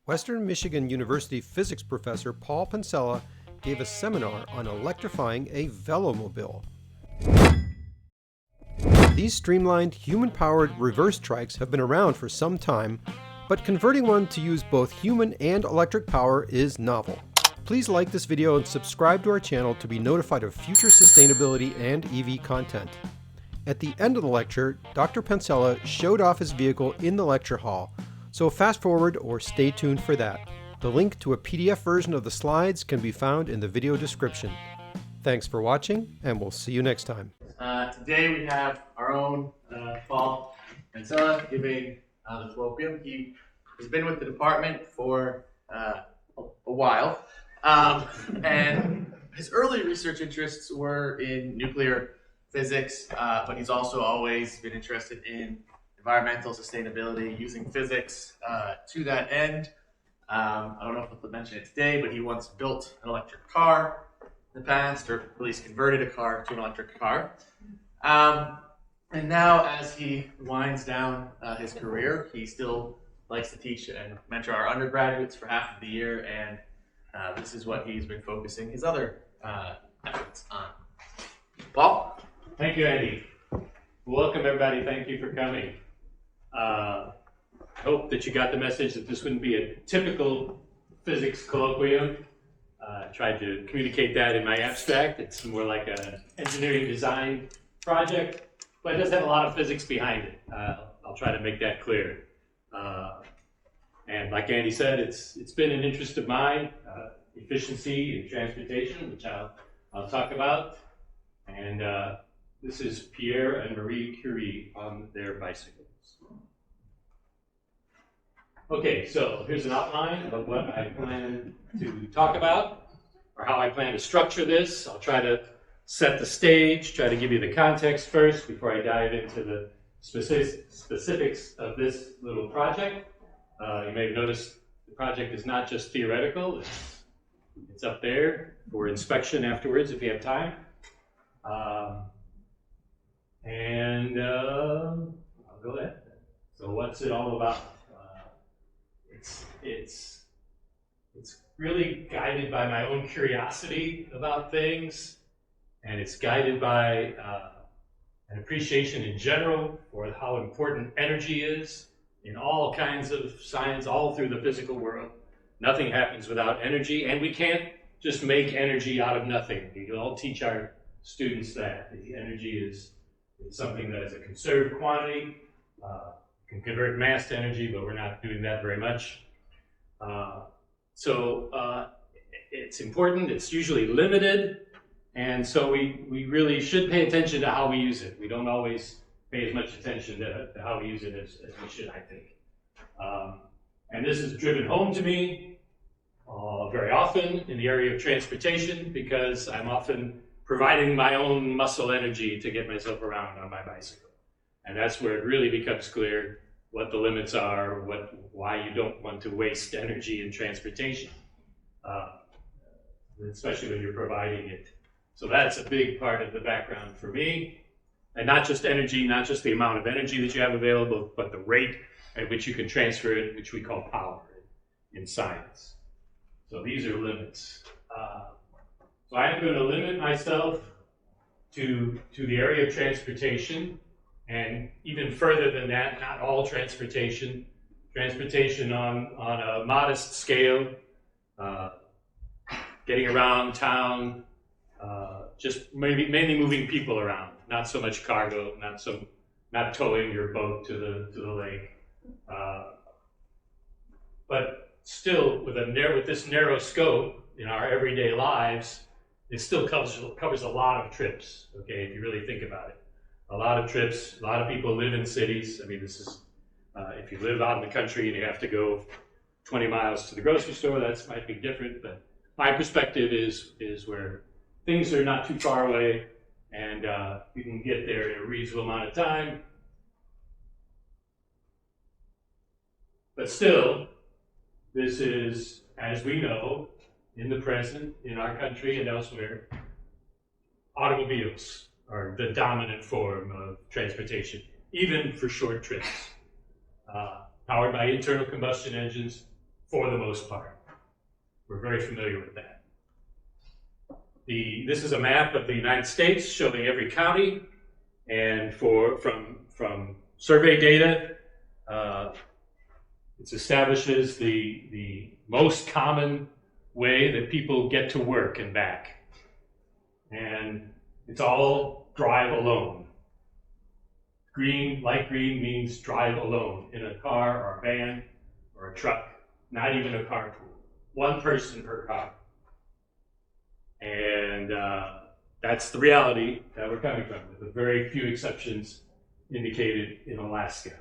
Western Michigan University physics professor Paul Pancella gave a seminar on electrifying a velomobile. These streamlined, human-powered reverse trikes have been around for some time, but converting one to use both human and electric power is novel. Please like this video and subscribe to our channel to be notified of future sustainability and EV content. At the end of the lecture, Dr. Pancella showed off his vehicle in the lecture hall, so fast forward or stay tuned for that. The link to a PDF version of the slides can be found in the video description. Thanks for watching, and we'll see you next time. Today we have our own Paul Pancella giving the colloquium. He has been with the department for a while, and his early research interests were in nuclear physics, but he's also always been interested in environmental sustainability, using physics to that end. I don't know if I'll mention it today, but he once built an electric car in the past, or at least converted a car to an electric car. And now, as he winds down his career, he still likes to teach and mentor our undergraduates for half of the year, and this is what he's been focusing his other efforts on. Paul? Thank you, Andy. Welcome, everybody. Thank you for coming. I hope that you got the message that this wouldn't be a typical physics colloquium. I tried to communicate that in my abstract. It's more like an engineering design project, but it does have a lot of physics behind it. I'll try to make that clear. And like Andy said, it's been an interest of mine, efficiency in transportation, which I'll talk about. And this is Pierre and Marie Curie on their bicycles. Okay, so here's an outline of what I plan to talk about, or how I plan to structure this. I'll try to set the stage, try to give you the context first before I dive into the specifics of this little project. You may have noticed the project is not just theoretical, it's up there for inspection afterwards if you have time. I'll go ahead. So what's it all about? It's really guided by my own curiosity about things, and it's guided by an appreciation in general for how important energy is in all kinds of science, all through the physical world. Nothing happens without energy, and we can't just make energy out of nothing. We all teach our students that the energy is something that is a conserved quantity. Can convert mass to energy, but we're not doing that very much. It's important, it's usually limited, and so we really should pay attention to how we use it. We don't always pay as much attention to how we use it as we should, I think. And this is driven home to me very often in the area of transportation, because I'm often providing my own muscle energy to get myself around on my bicycle. And that's where it really becomes clear what the limits are, why you don't want to waste energy in transportation, especially when you're providing it. So that's a big part of the background for me. And not just energy, not just the amount of energy that you have available, but the rate at which you can transfer it, which we call power in science. So these are limits. So I'm going to limit myself to the area of transportation, and even further than that, not all transportation. Transportation on a modest scale, getting around town, just mainly moving people around, not so much cargo, not towing your boat to the lake. But still, with this narrow scope in our everyday lives, it still covers a lot of trips, okay, if you really think about it. A lot of trips, a lot of people live in cities. I mean, this is, if you live out in the country and you have to go 20 miles to the grocery store, that might be different, but my perspective is where things are not too far away, and you can get there in a reasonable amount of time. But still, this is, as we know, in the present, in our country and elsewhere, automobiles are the dominant form of transportation, even for short trips. Powered by internal combustion engines, for the most part. We're very familiar with that. This is a map of the United States showing every county, and from survey data, it establishes the most common way that people get to work and back. And it's all drive alone. Green, light green means drive alone in a car or a van or a truck, not even a carpool. One person per car. And that's the reality that we're coming from, with very few exceptions indicated in Alaska.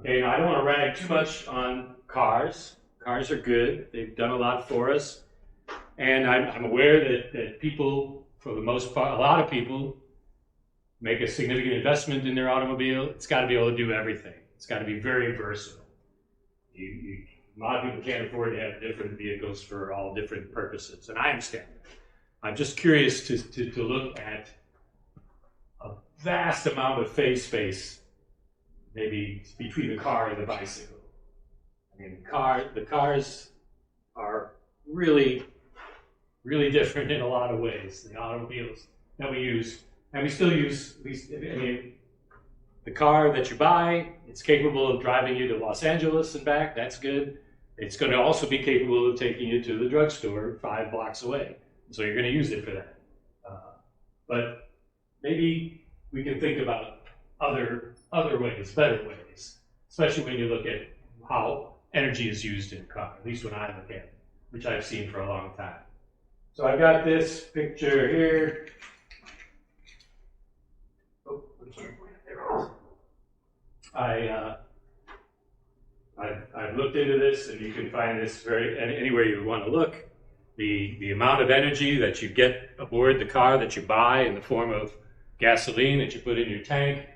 Okay, now I don't want to rag too much on cars. Cars are good. They've done a lot for us. And I'm aware that people, for the most part, a lot of people, make a significant investment in their automobile. It's got to be able to do everything. It's got to be very versatile. A lot of people can't afford to have different vehicles for all different purposes, and I understand that. I'm just curious to look at a vast amount of face space, maybe between the car and the bicycle. I mean, the cars are really, really different in a lot of ways. The automobiles that we use, and we still use, the car that you buy, it's capable of driving you to Los Angeles and back. That's good. It's going to also be capable of taking you to the drugstore 5 blocks away. So you're going to use it for that. But maybe we can think about other ways, better ways, especially when you look at how energy is used in a car, at least when I look at it, which I've seen for a long time. So I've got this picture here. Oh, I'm sorry. I've looked into this, and you can find this anywhere you want to look. The amount of energy that you get aboard the car that you buy in the form of gasoline that you put in your tank,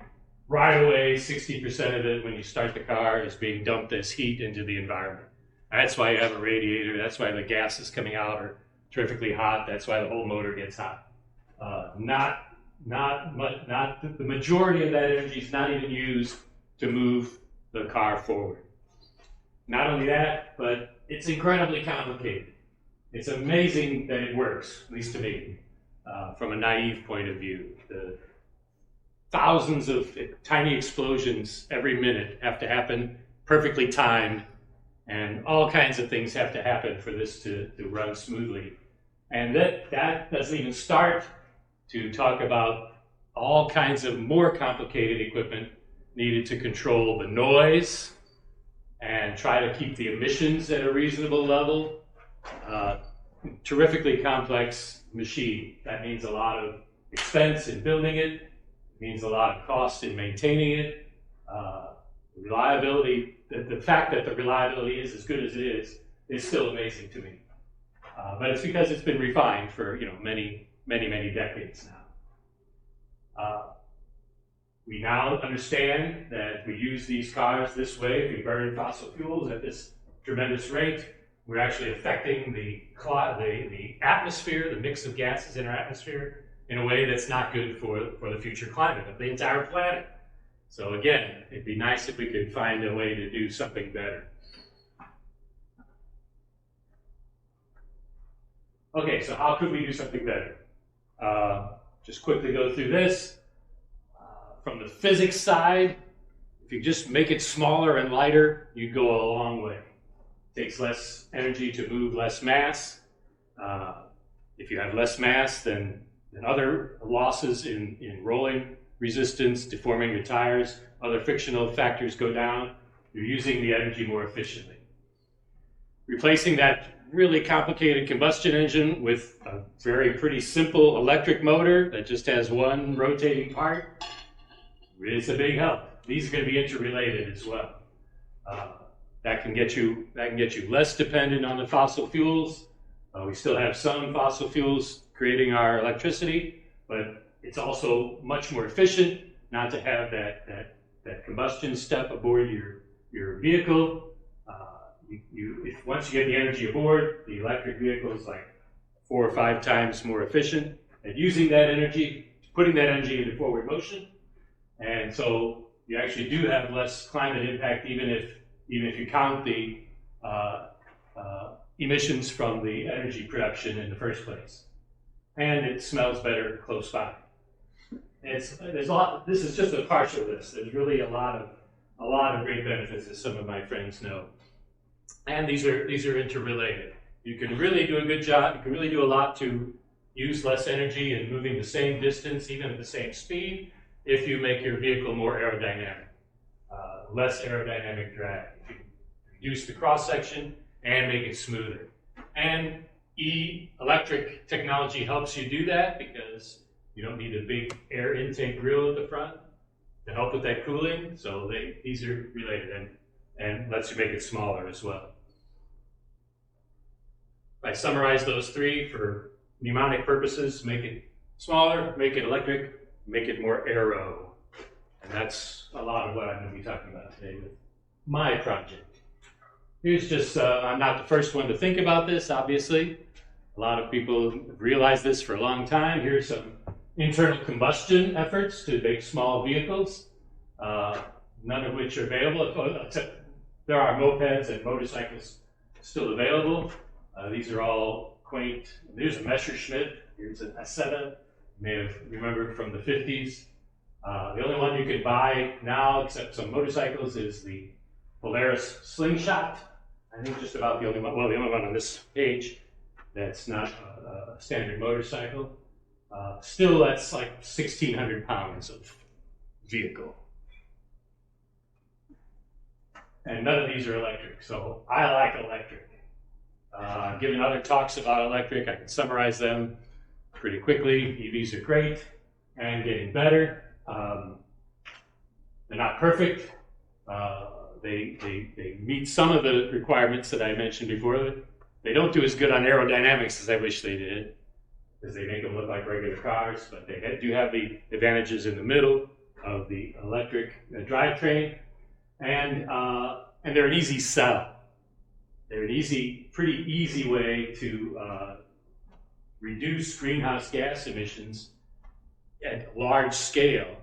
right away, 60% of it when you start the car is being dumped as heat into the environment. That's why you have a radiator. That's why the gases coming out are terrifically hot. That's why the whole motor gets hot. The majority of that energy is not even used to move the car forward. Not only that, but it's incredibly complicated. It's amazing that it works, at least to me, from a naive point of view. The thousands of tiny explosions every minute have to happen perfectly timed, and all kinds of things have to happen for this to run smoothly. And that doesn't even start to talk about all kinds of more complicated equipment needed to control the noise and try to keep the emissions at a reasonable level. Terrifically complex machine. That means a lot of expense in building it. It means a lot of cost in maintaining it. Reliability, the fact that the reliability is as good as it is still amazing to me. But it's because it's been refined for many decades now. We now understand that if we use these cars this way, if we burn fossil fuels at this tremendous rate, we're actually affecting the atmosphere, the mix of gases in our atmosphere, in a way that's not good for the future climate of the entire planet. So again, it'd be nice if we could find a way to do something better. Okay, so how could we do something better? Just quickly go through this. From the physics side, if you just make it smaller and lighter, you'd go a long way. It takes less energy to move less mass. If you have less mass, then other losses in rolling resistance, deforming your tires, other frictional factors go down. You're using the energy more efficiently. Replacing that really complicated combustion engine with a pretty simple electric motor that just has one rotating part, it's a big help. These are going to be interrelated as well. That can get you less dependent on the fossil fuels. We still have some fossil fuels creating our electricity, but it's also much more efficient not to have that combustion step aboard your vehicle. Once you get the energy aboard, the electric vehicle is like 4 or 5 times more efficient at using that energy, putting that energy into forward motion. And so you actually do have less climate impact, even if even if you count the emissions from the energy production in the first place. And it smells better close by. There's a lot. This is just a partial list. There's really a lot of great benefits, as some of my friends know. And these are interrelated. You can really do a good job. You can really do a lot to use less energy and moving the same distance, even at the same speed, if you make your vehicle more aerodynamic, less aerodynamic drag. If you reduce the cross section and make it smoother. And electric technology helps you do that because you don't need a big air intake grill at the front to help with that cooling. So these are related and lets you make it smaller as well. If I summarize those three for mnemonic purposes, make it smaller, make it electric, make it more aero. And that's a lot of what I'm going to be talking about today with my project. Here's just, I'm not the first one to think about this, obviously. A lot of people have realized this for a long time. Here's some internal combustion efforts to make small vehicles, none of which are available, except there are mopeds and motorcycles still available. These are all quaint. Here's a Messerschmitt. Here's an Asetta. You may have remembered from the 50s. The only one you can buy now, except some motorcycles, is the Polaris Slingshot. I think just about the only one, well, the only one on this page that's not a standard motorcycle. Still, that's like 1,600 pounds of vehicle. And none of these are electric, so I like electric. I've given other talks about electric. I can summarize them pretty quickly. EVs are great and getting better. They're not perfect. They meet some of the requirements that I mentioned before. They don't do as good on aerodynamics as I wish they did, because they make them look like regular cars, but they do have the advantages in the middle of the electric drivetrain, and they're an easy sell. They're an pretty easy way to reduce greenhouse gas emissions at large scale,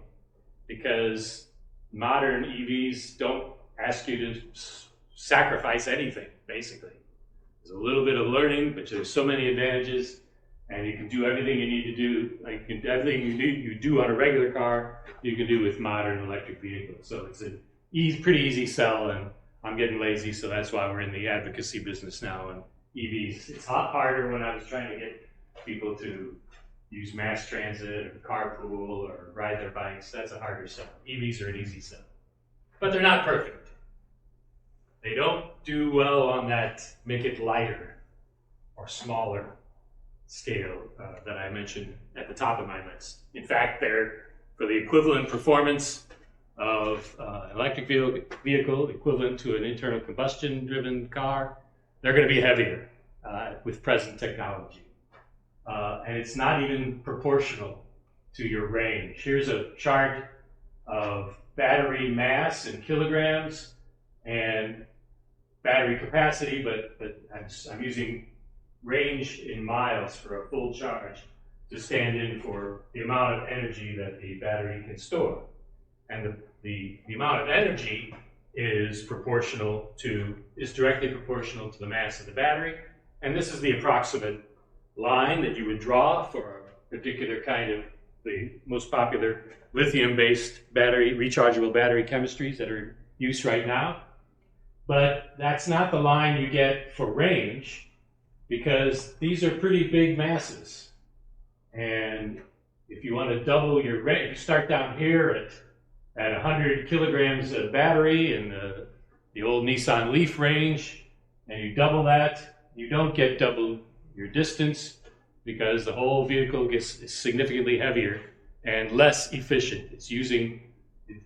because modern EVs don't ask you to sacrifice anything, basically. There's a little bit of learning, but there's so many advantages, and you can do everything you need to do, like everything you do on a regular car, you can do with modern electric vehicles. So it's a pretty easy sell, and I'm getting lazy, so that's why we're in the advocacy business now. And EVs, it's a lot harder when I was trying to get people to use mass transit or carpool or ride their bikes. That's a harder sell. EVs are an easy sell, but they're not perfect. They don't do well on that make it lighter or smaller scale that I mentioned at the top of my list. In fact, they're for the equivalent performance of an electric vehicle, equivalent to an internal combustion driven car, they're going to be heavier with present technology. And it's not even proportional to your range. Here's a chart of battery mass in kilograms and battery capacity, but I'm using range in miles for a full charge to stand in for the amount of energy that the battery can store. And the amount of energy is directly proportional to the mass of the battery. And this is the approximate line that you would draw for a particular kind of the most popular lithium-based rechargeable battery chemistries that are in use right now. But that's not the line you get for range, because these are pretty big masses. And if you want to double your range, if you start down here at 100 kilograms of battery in the old Nissan Leaf range, and you double that, you don't get double your distance, because the whole vehicle is significantly heavier and less efficient. It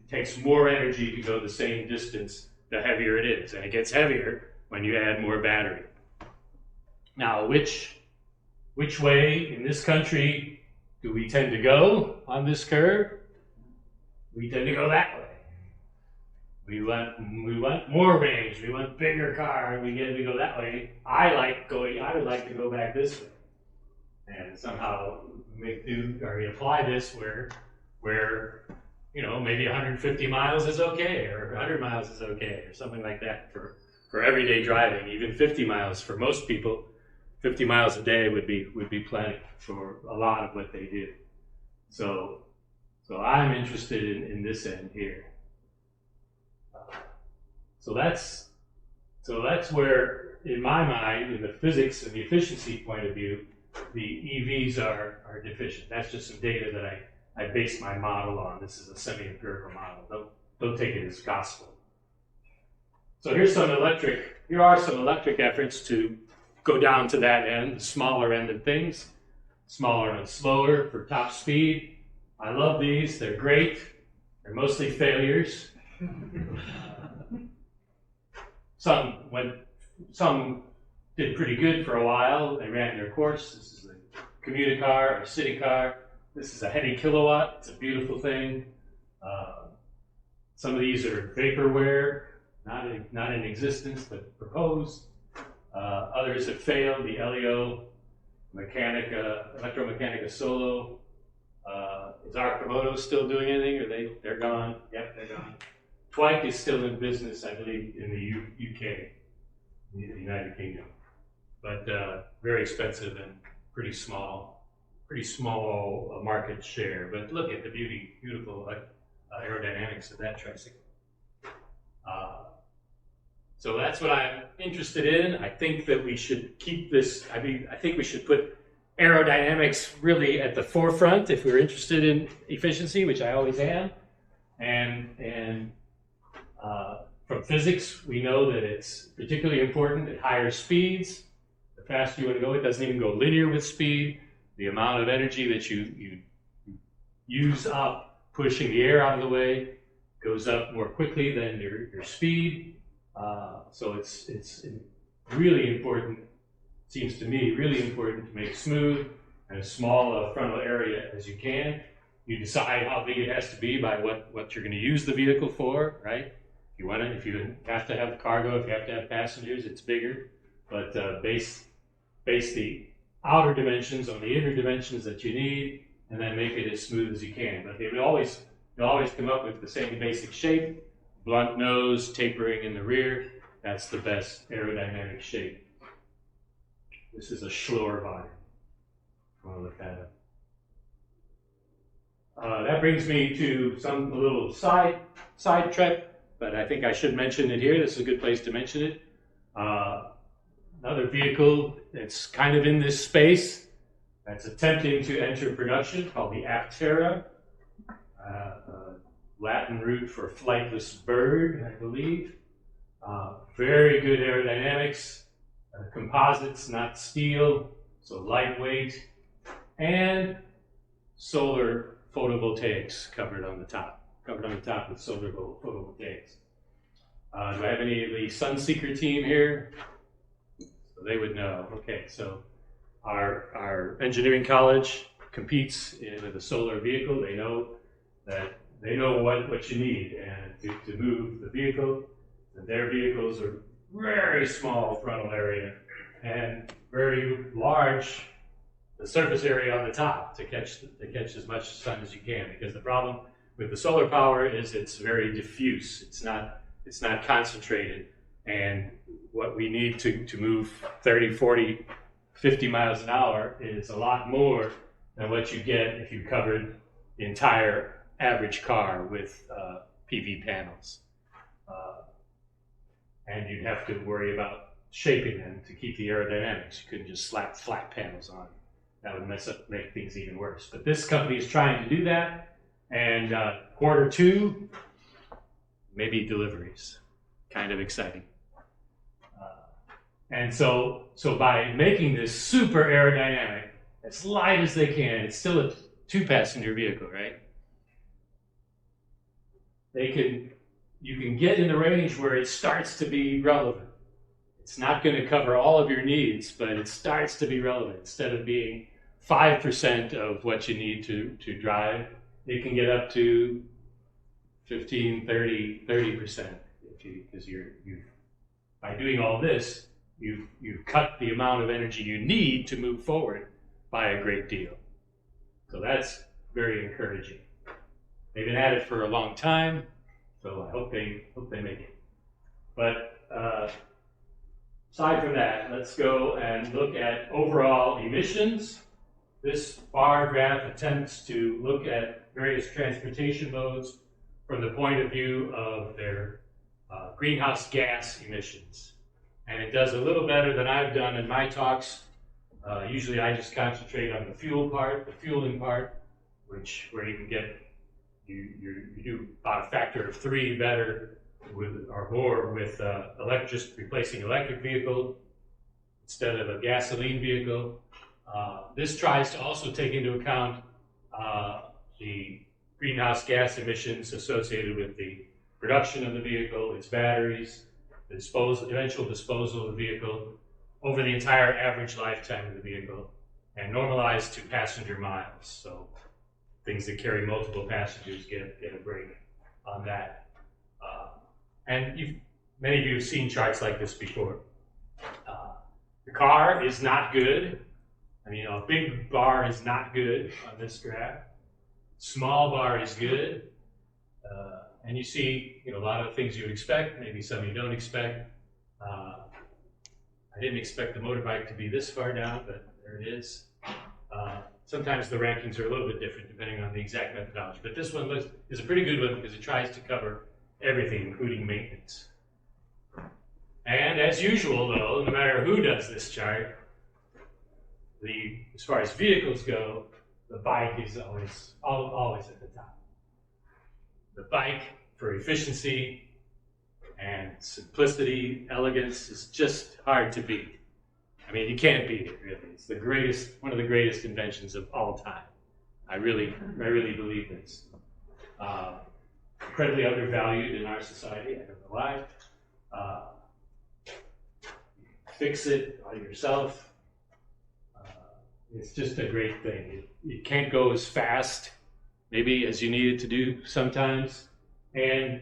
takes more energy to go the same distance the heavier it is, and it gets heavier when you add more battery. Now, which way in this country do we tend to go on this curve? We tend to go that way. We want more range. We want bigger car. We go that way. I would like to go back this way, and somehow apply this where you know, maybe 150 miles is okay, or 100 miles is okay, or something like that for everyday driving. Even 50 miles for most people, 50 miles a day would be plenty for a lot of what they do. So I'm interested in this end here. So that's where, in my mind, in the physics and the efficiency point of view, the EVs are deficient. That's just some data that I based my model on. This is a semi-empirical model. Don't take it as gospel. So here are some electric efforts to go down to that end, the smaller end of things, smaller and slower for top speed. I love these. They're great. They're mostly failures. Some did pretty good for a while. They ran their course. This is a commuter car or city car. This is a heavy kilowatt. It's a beautiful thing. Some of these are vaporware, not in existence, but proposed. Others have failed. The Elio Electromechanica Solo. Is Arcimoto still doing anything? Or they're gone? Yep, they're gone. Twike is still in business, I believe, in the UK, in the United Kingdom, but very expensive and pretty small market share. But look at the beautiful aerodynamics of that tricycle. So that's what I'm interested in. I think that we should keep this. I think we should put aerodynamics really at the forefront if we're interested in efficiency, which I always am. And from physics, we know that it's particularly important at higher speeds. The faster you want to go, it doesn't even go linear with speed. The amount of energy that you use up pushing the air out of the way goes up more quickly than your speed. So it's really important, seems to me, really important to make smooth and as small a frontal area as you can. You decide how big it has to be by what you're going to use the vehicle for, right? If you have to have cargo, if you have to have passengers, it's bigger. But base the outer dimensions on the inner dimensions that you need, and then make it as smooth as you can. But you'll always come up with the same basic shape: blunt nose, tapering in the rear. That's the best aerodynamic shape. This is a Schlor body. If you want to look that up. That brings me to a little side trip, but I think I should mention it here. This is a good place to mention it. Another vehicle that's kind of in this space that's attempting to enter production, called the Aptera, Latin root for flightless bird, I believe. Very good aerodynamics, composites, not steel, so lightweight, and solar photovoltaics covered on the top with solar photovoltaics. Do I have any of the Sunseeker team here? So they would know. Okay, so our engineering college competes with a solar vehicle. They know what you need and to move the vehicle. And their vehicles are very small frontal area and very large the surface area on the top to catch as much sun as you can, because the problem with the solar power is it's very diffuse. It's not concentrated, and what we need to move 30, 40, 50 miles an hour is a lot more than what you get if you covered the entire average car with PV panels. And you'd have to worry about shaping them to keep the aerodynamics. You couldn't just slap flat panels on. That would make things even worse. But this company is trying to do that, and Q2, maybe deliveries. Kind of exciting. And so by making this super aerodynamic, as light as they can, it's still a 2-passenger vehicle, right? You can get in the range where it starts to be relevant. It's not going to cover all of your needs, but it starts to be relevant. Instead of being 5% of what you need to drive, it can get up to 15, 30%. Because by doing all this, you've cut the amount of energy you need to move forward by a great deal. So that's very encouraging. They've been at it for a long time, so I hope they make it. But aside from that, let's go and look at overall emissions. This bar graph attempts to look at various transportation modes from the point of view of their greenhouse gas emissions. And it does a little better than I've done in my talks. Usually I just concentrate on the fuel part, the fueling part, where you can get, you do about a factor of 3 better with, or more with just replacing electric vehicle instead of a gasoline vehicle. This tries to also take into account the greenhouse gas emissions associated with the production of the vehicle, its batteries, the eventual disposal of the vehicle over the entire average lifetime of the vehicle, and normalized to passenger miles. So things that carry multiple passengers get a break on that. And many of you have seen charts like this before. The car is not good. I mean, a big bar is not good on this graph. Small bar is good. And you see, a lot of things you would expect, maybe some you don't expect. I didn't expect the motorbike to be this far down, but there it is. Sometimes the rankings are a little bit different depending on the exact methodology. But this one is a pretty good one because it tries to cover everything, including maintenance. And as usual, though, no matter who does this chart, as far as vehicles go, the bike is always at the top. The bike, for efficiency and simplicity, elegance, is just hard to beat. I mean, you can't beat it, really. It's one of the greatest inventions of all time. I really believe this. Incredibly undervalued in our society. I don't know why. Fix it on yourself. It's just a great thing. It can't go as fast, maybe, as you need it to do sometimes, and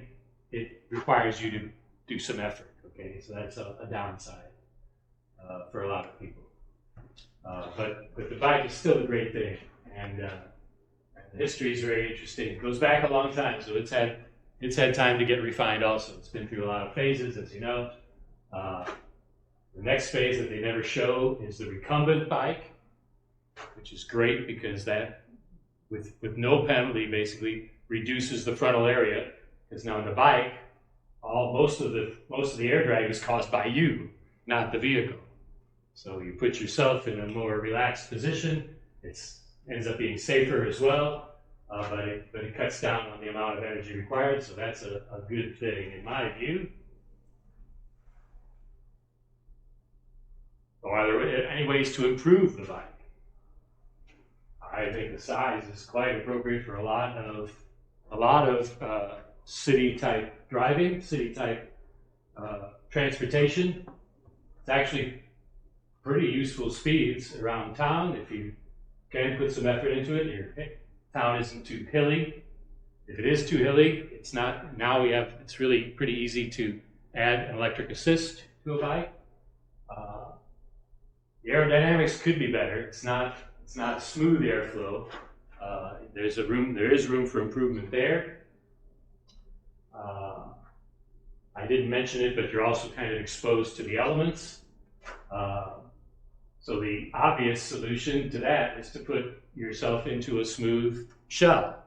it requires you to do some effort. Okay, so that's a downside for a lot of people. But the bike is still a great thing, and the history is very interesting. It goes back a long time, so it's had time to get refined. Also, it's been through a lot of phases, as you know. The next phase that they never show is the recumbent bike, which is great because that, with no penalty, basically reduces the frontal area. Because now in the bike, most of the air drag is caused by you, not the vehicle. So you put yourself in a more relaxed position. It ends up being safer as well, but it cuts down on the amount of energy required. So that's a good thing in my view. So are there any ways to improve the bike? I think the size is quite appropriate for a lot of city-type driving, city-type transportation. It's actually pretty useful speeds around town if you can put some effort into it. Your town isn't too hilly. If it is too hilly, it's not. Now it's really pretty easy to add an electric assist to a bike. The aerodynamics could be better. It's not smooth airflow. There is room for improvement there. I didn't mention it, but you're also kind of exposed to the elements. So the obvious solution to that is to put yourself into a smooth shell,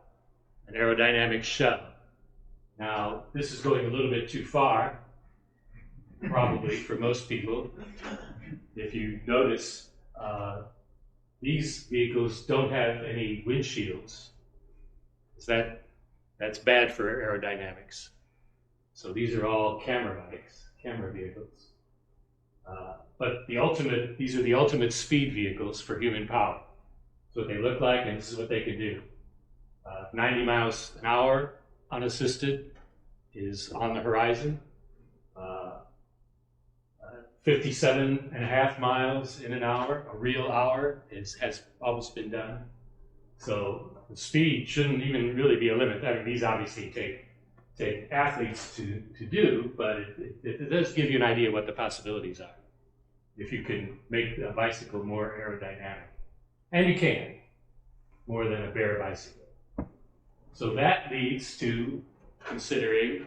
an aerodynamic shell. Now, this is going a little bit too far, probably for most people. If you notice, these vehicles don't have any windshields. That's bad for aerodynamics. So these are all camera vehicles. But these are the ultimate speed vehicles for human power. That's what they look like, and this is what they can do. 90 miles an hour unassisted is on the horizon. 57.5 miles in an hour, a real hour, has almost been done. So the speed shouldn't even really be a limit. I mean, these obviously take athletes to do, but it does give you an idea what the possibilities are if you can make a bicycle more aerodynamic. And you can, more than a bare bicycle. So that leads to considering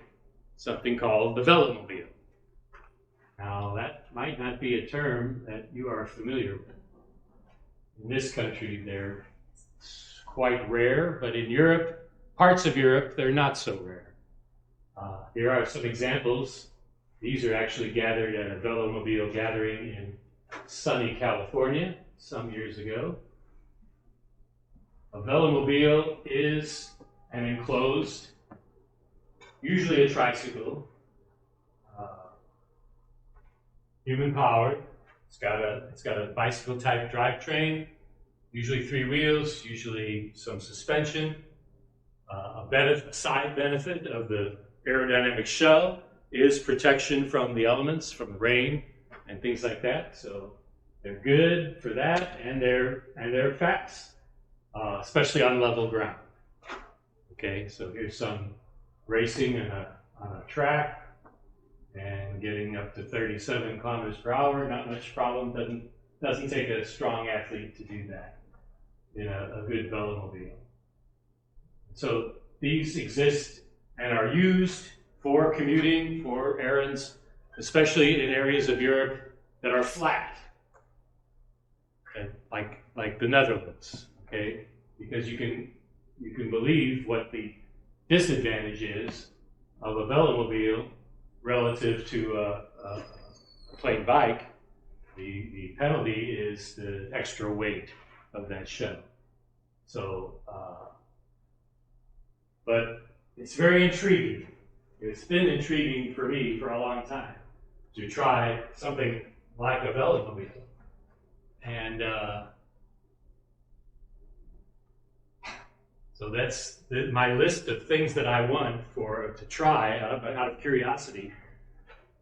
something called the velomobile. Now, that might not be a term that you are familiar with. In this country, they're quite rare, but in Europe, parts of Europe, they're not so rare. Here are some examples. These are actually gathered at a velomobile gathering in sunny California some years ago. A velomobile is an enclosed, usually a tricycle, human powered. It's got a bicycle type drivetrain, usually 3 wheels, usually some suspension. A side benefit of the aerodynamic shell is protection from the elements, from rain and things like that. So they're good for that, and they're fast, especially on level ground. Okay, so here's some racing on a track and getting up to 37 kilometers per hour. Not much problem. Doesn't take a strong athlete to do that in a good velomobile. So these exist and are used for commuting, for errands, especially in areas of Europe that are flat, okay? like the Netherlands, okay? Because you can believe what the disadvantage is of a velomobile relative to a plain bike. The penalty is the extra weight of that shell. So, but it's very intriguing. It's been intriguing for me for a long time to try something like a velomobile. And so that's my list of things that I want to try out of curiosity.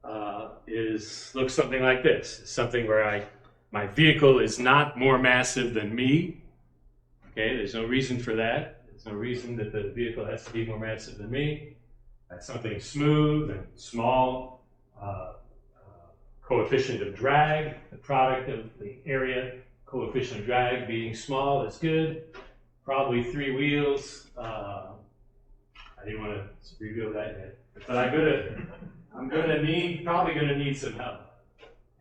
Looks something like this. It's something where my vehicle is not more massive than me. Okay, there's no reason for that. There's no reason that the vehicle has to be more massive than me. That's something smooth and small. Coefficient of drag, the product of the area coefficient of drag being small is good. Probably 3 wheels. I didn't want to reveal that yet, but probably gonna need some help.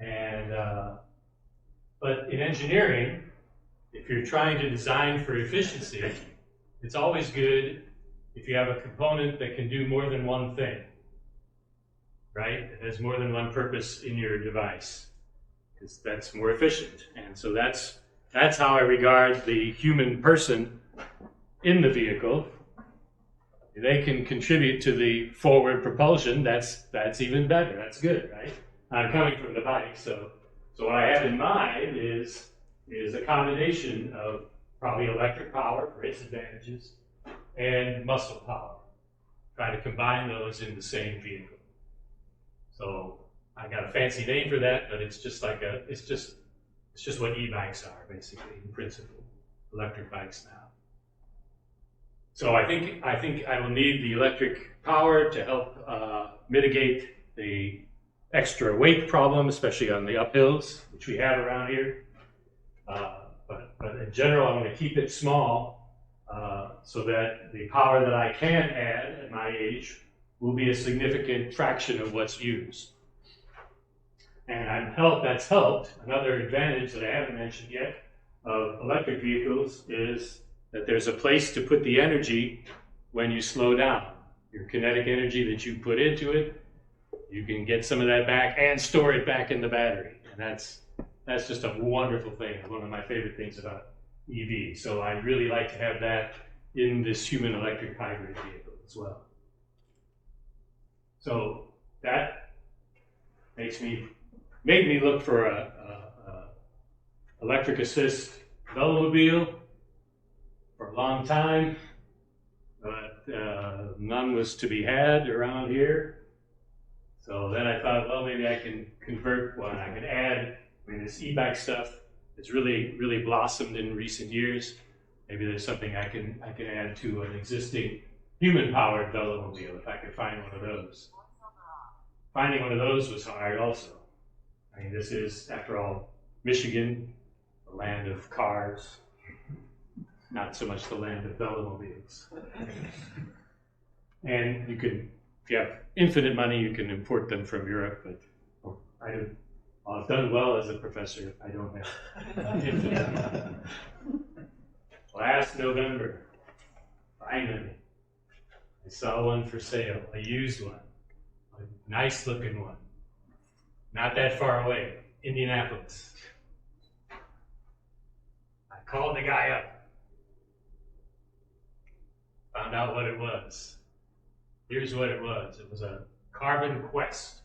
And but in engineering, if you're trying to design for efficiency, it's always good if you have a component that can do more than one thing, right? It has more than one purpose in your device, because that's more efficient. And so that's how I regard the human person in the vehicle. They can contribute to the forward propulsion. That's even better. That's good, right? I'm coming from the bike, so what I have in mind is a combination of probably electric power for its advantages and muscle power. Try to combine those in the same vehicle. So I got a fancy name for that, but it's just what e-bikes are, basically, in principle. Electric bikes now. So I think I will need the electric power to help mitigate the extra weight problem, especially on the uphills, which we have around here. But in general, I want to keep it small so that the power that I can add at my age will be a significant fraction of what's used. And that's helped. Another advantage that I haven't mentioned yet of electric vehicles is that there's a place to put the energy when you slow down. Your kinetic energy that you put into it, you can get some of that back and store it back in the battery. And that's just a wonderful thing. One of my favorite things about EV. So I really like to have that in this human electric hybrid vehicle as well. So that made me look for a electric assist velomobile for a long time, but none was to be had around here. So then I thought, well, maybe I can convert one. I can add, this e-bike stuff has really blossomed in recent years. Maybe there's something I can add to an existing human-powered velomobile if I could find one of those. Finding one of those was hard also. This is, after all, Michigan, the land of cars. not so much the land of velomobiles. And you can, if you have infinite money, you can import them from Europe, but I've done well as a professor. I don't have infinite money. Last November, finally, I saw one for sale, a used one, a nice looking one, not that far away, Indianapolis. I called the guy up, found out what it was. Here's what it was. It was a Carbon Quest.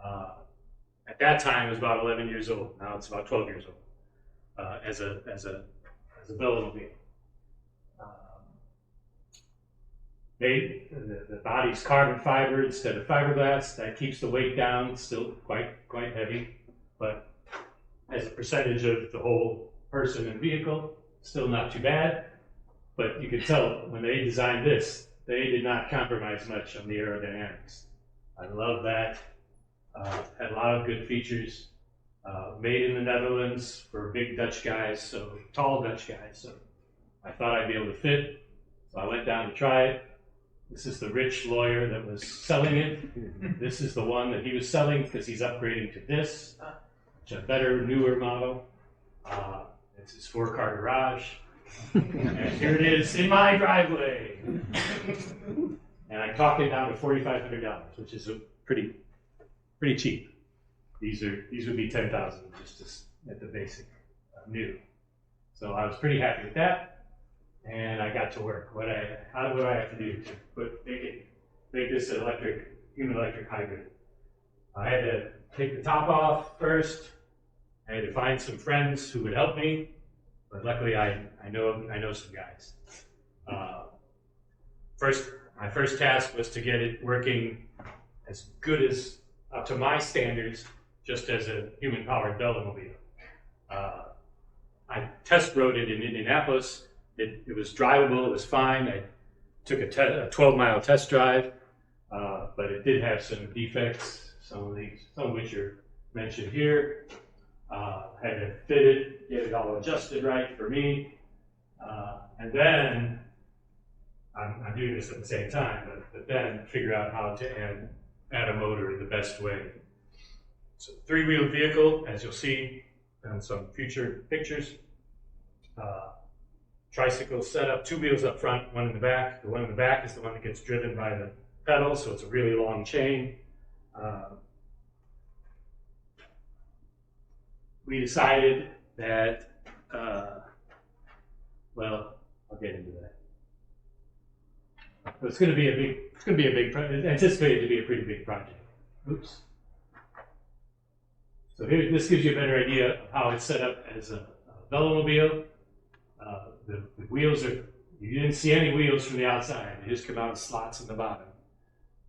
At that time, it was about 11 years old. Now it's about 12 years old. As a Velomobile. The body's carbon fiber instead of fiberglass. That keeps the weight down. Still quite heavy, but as a percentage of the whole person and vehicle, still not too bad. But you can tell when they designed this, they did not compromise much on the aerodynamics. I love that. Had a lot of good features. Made in the Netherlands for big Dutch guys, so tall Dutch guys. So I thought I'd be able to fit. So I went down to try it. This is the rich lawyer that was selling it. This is the one that he was selling because he's upgrading to this, which is a better, newer model. It's his 4-car garage. And here it is in my driveway. And I talked it down to $4,500, which is pretty cheap. These would be $10,000 just at the basic new. So I was pretty happy with that, and I got to work. What do I have to do to make this an human electric hybrid? I had to take the top off first. I had to find some friends who would help me, but luckily I know some guys. My first task was to get it working as good as up to my standards, just as a human-powered Velomobile. I test rode it in Indianapolis. It was drivable. It was fine. I took a 12-mile test drive, but it did have some defects. Some of which are mentioned here. Had to fit it, get it all adjusted right for me, and then I'm doing this at the same time, but then figure out how to add a motor the best way. So 3-wheeled vehicle, as you'll see in some future pictures. Tricycle setup, 2 wheels up front, 1 in the back. The one in the back is the one that gets driven by the pedal, so it's a really long chain. We decided that, well, I'll get into that. But it's going to be a big project. Anticipated to be a pretty big project. Oops. So here, this gives you a better idea of how it's set up as a Velomobile. The wheels you didn't see any wheels from the outside. They just come out in slots in the bottom.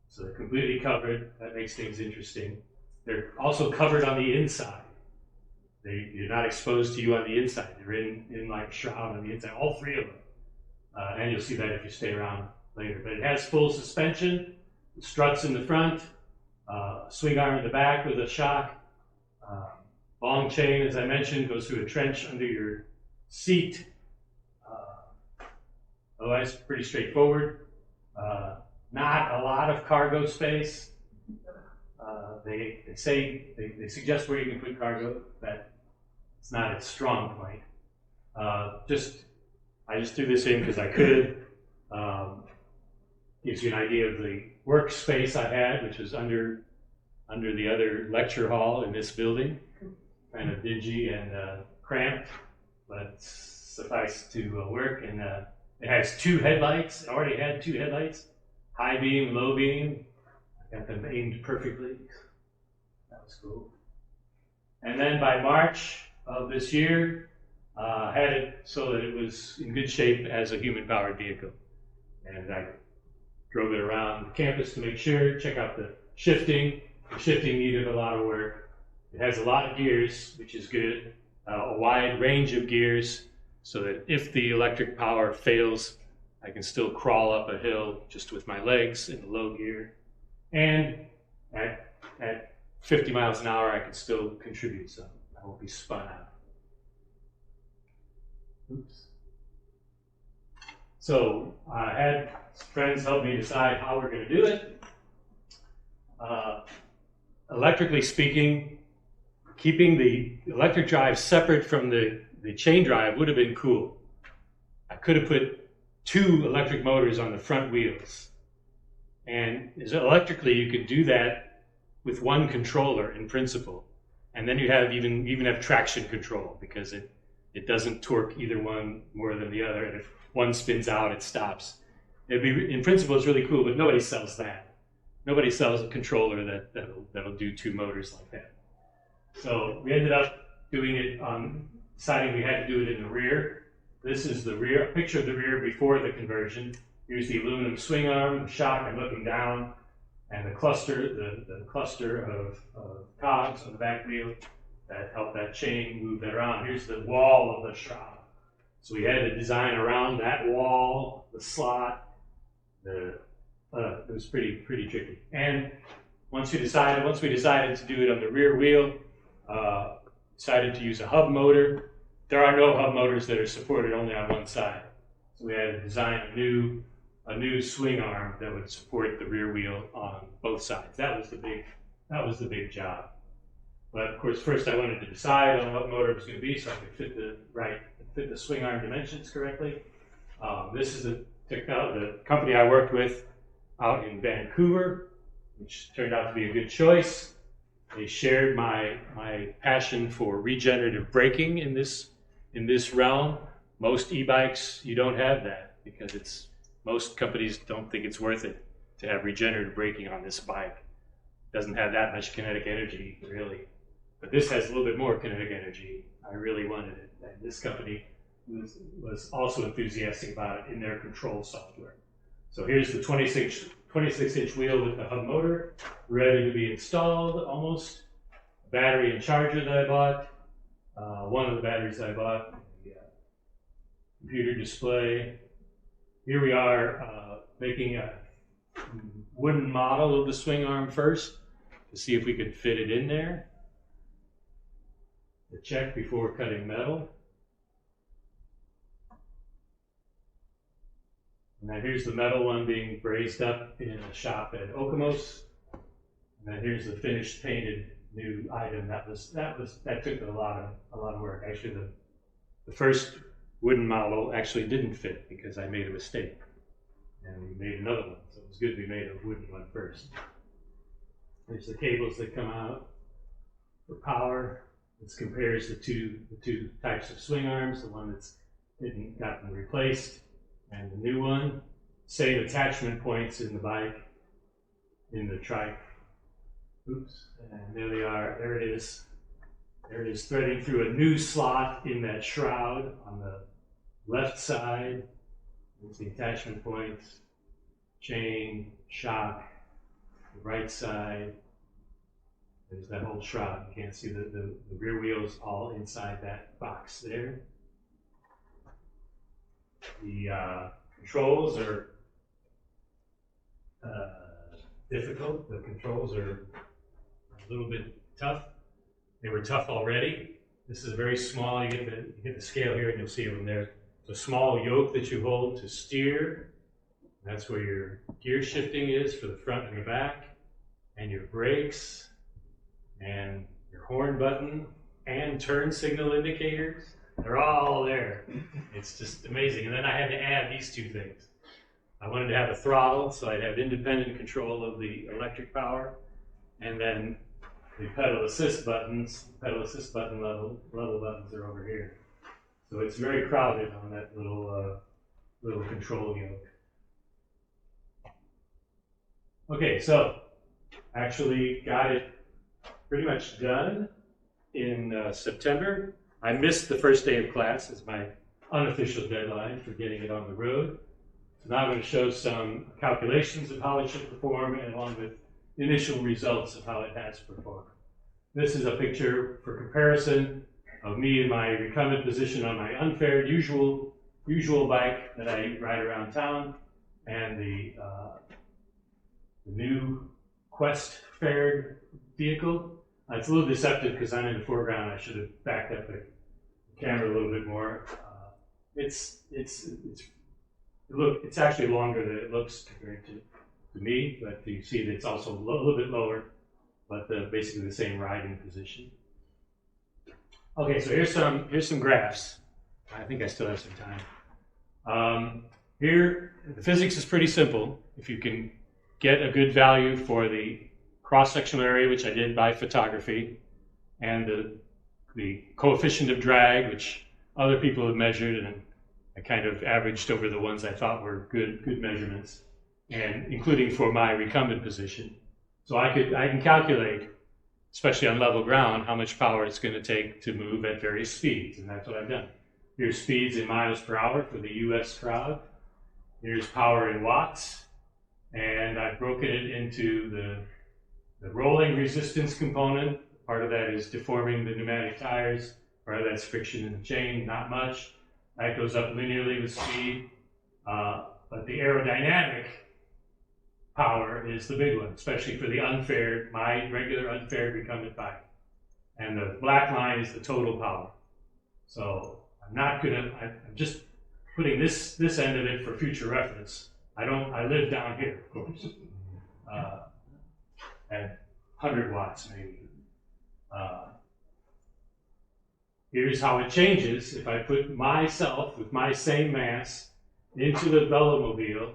So they're completely covered. That makes things interesting. They're also covered on the inside. You're not exposed to you on the inside. They're in like a shroud on the inside, all 3 of them. And you'll see that if you stay around later. But it has full suspension, struts in the front, swing arm in the back with a shock. Long chain, as I mentioned, goes through a trench under your seat. Otherwise, pretty straightforward. Not a lot of cargo space. They suggest where you can put cargo. That it's not its strong point. I just threw this in because I could. Gives you an idea of the workspace I had, which was under the other lecture hall in this building. Kind of dingy and cramped, but suffice to work. And it has 2 headlights. It already had 2 headlights, high beam, low beam. I got them aimed perfectly. That was cool. And then by March of this year, had it so that it was in good shape as a human-powered vehicle. And I drove it around the campus to make sure, check out the shifting. The shifting needed a lot of work. It has a lot of gears, which is good, a wide range of gears, so that if the electric power fails, I can still crawl up a hill just with my legs in the low gear. And at 50 miles an hour, I can still contribute some. I won't be spun out. Oops. So I had friends help me decide how we're going to do it. Electrically speaking, keeping the electric drive separate from the chain drive would have been cool. I could have put 2 electric motors on the front wheels. And electrically, you could do that with 1 controller in principle. And then you have even have traction control, because it doesn't torque either one more than the other. And if one spins out, it stops. In principle, it's really cool, but nobody sells that. Nobody sells a controller that'll do 2 motors like that. So we ended up doing it deciding we had to do it in the rear. This is the rear, a picture of the rear before the conversion. Here's the aluminum swing arm, the shock, I'm looking down, and the cluster, the cluster of cogs on the back wheel that help that chain move that around. Here's the wall of the shroud. So we had to design around that wall, the slot. It was pretty tricky. And once we decided to do it on the rear wheel, decided to use a hub motor. There are no hub motors that are supported only on one side. So we had to design a new swing arm that would support the rear wheel on both sides. That was the big job. But of course, first I wanted to decide on what motor it was going to be so I could fit the swing arm dimensions correctly. This is the company I worked with out in Vancouver, which turned out to be a good choice. They shared my passion for regenerative braking in this realm. Most e-bikes, you don't have that, because most companies don't think it's worth it to have regenerative braking on this bike. It doesn't have that much kinetic energy, really. But this has a little bit more kinetic energy. I really wanted it. And this company was also enthusiastic about it in their control software. So here's the 26-inch wheel with the hub motor, ready to be installed almost. Battery and charger that I bought. One of the batteries I bought. The computer display. Here we are making a wooden model of the swing arm first to see if we could fit it in there. To check before cutting metal. And then here's the metal one being brazed up in a shop at Okemos. And then here's the finished painted new item. That took a lot of work. Actually, the first wooden model actually didn't fit because I made a mistake. And we made another one. So it was good we made a wooden one first. There's the cables that come out for power. This compares the two types of swing arms, the one that's gotten replaced and the new one. Same attachment points in the bike, in the trike. Oops, and there they are. There it is. There it is, threading through a new slot in that shroud on the left side. There's the attachment points, chain, shock, the right side. There's that whole shroud. You can't see the rear wheels all inside that box there. The controls are difficult. The controls are a little bit tough. They were tough already. This is very small. You get the scale here, and you'll see them there. It's a small yoke that you hold to steer. That's where your gear shifting is for the front and the back, and your brakes, and your horn button, and turn signal indicators. They're all there. It's just amazing. And then I had to add these two things. I wanted to have a throttle, so I'd have independent control of the electric power, and then the pedal assist buttons, pedal assist button level buttons are over here. So it's very crowded on that little control yoke. Okay, so actually got it pretty much done in September. I missed the first day of class as my unofficial deadline for getting it on the road. So now I'm going to show some calculations of how it should perform, and along with initial results of how it has performed. This is a picture for comparison of me in my recumbent position on my unfared usual bike that I ride around town, and the new Quest fared vehicle. It's a little deceptive because I'm in the foreground. I should have backed up the camera a little bit more. It's it's actually longer than it looks compared to me, but you see that it's also a little bit lower, but basically the same riding position. Okay, so here's some graphs. I think I still have some time. Here, the physics is pretty simple. If you can get a good value for the cross-sectional area, which I did by photography, and the coefficient of drag, which other people have measured, and I kind of averaged over the ones I thought were good measurements, and including for my recumbent position. So I can calculate, especially on level ground, how much power it's going to take to move at various speeds, and that's what I've done. Here's speeds in miles per hour for the US crowd. Here's power in watts, and I've broken it into the rolling resistance component. Part of that is deforming the pneumatic tires. Part of that's friction in the chain, not much. That goes up linearly with speed. But the aerodynamic power is the big one, especially for the my regular unfaired recumbent bike. And the black line is the total power. So I'm just putting this end of it for future reference. I live down here, of course, at 100 watts maybe. Here's how it changes if I put myself with my same mass into the Velomobile,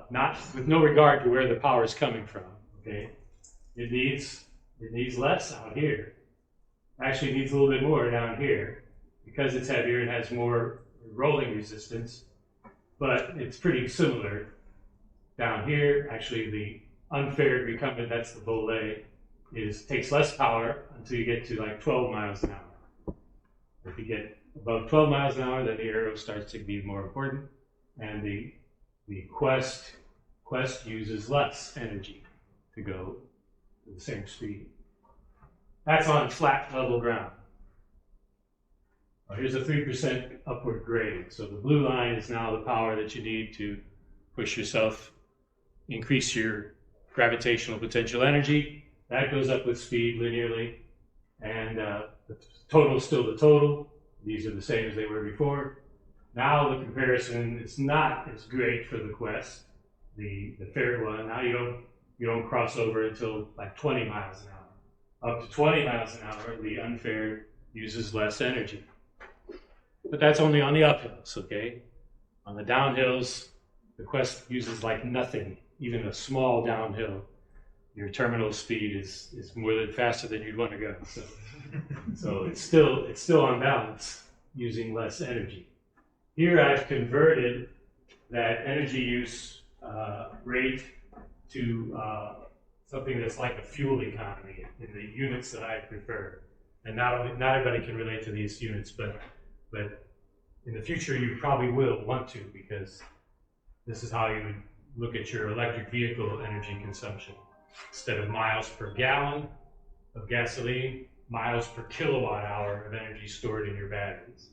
not with no regard to where the power is coming from. Okay, it needs less out here. Actually, it needs a little bit more down here because it's heavier. It has more rolling resistance, but it's pretty similar down here. Actually, the unfaired recumbent, that's the volet, takes less power until you get to like 12 miles an hour. If you get above 12 miles an hour, then the aero starts to be more important, and the quest uses less energy to go to the same speed. That's on flat level ground. Here's a 3% upward grade. So the blue line is now the power that you need to push yourself, increase your gravitational potential energy. That goes up with speed linearly, and the total is still the total. These are the same as they were before. Now the comparison is not as great for the Quest, the faired one. Now you don't cross over until like 20 miles an hour. Up to 20 miles an hour, the unfaired uses less energy. But that's only on the uphills, okay? On the downhills, the Quest uses like nothing, even a small downhill. Your terminal speed is more than faster than you'd want to go. So it's still on balance, using less energy. Here I've converted that energy use rate to something that's like a fuel economy in the units that I prefer. And not everybody can relate to these units, but in the future you probably will want to, because this is how you would look at your electric vehicle energy consumption. Instead of miles per gallon of gasoline, miles per kilowatt hour of energy stored in your batteries.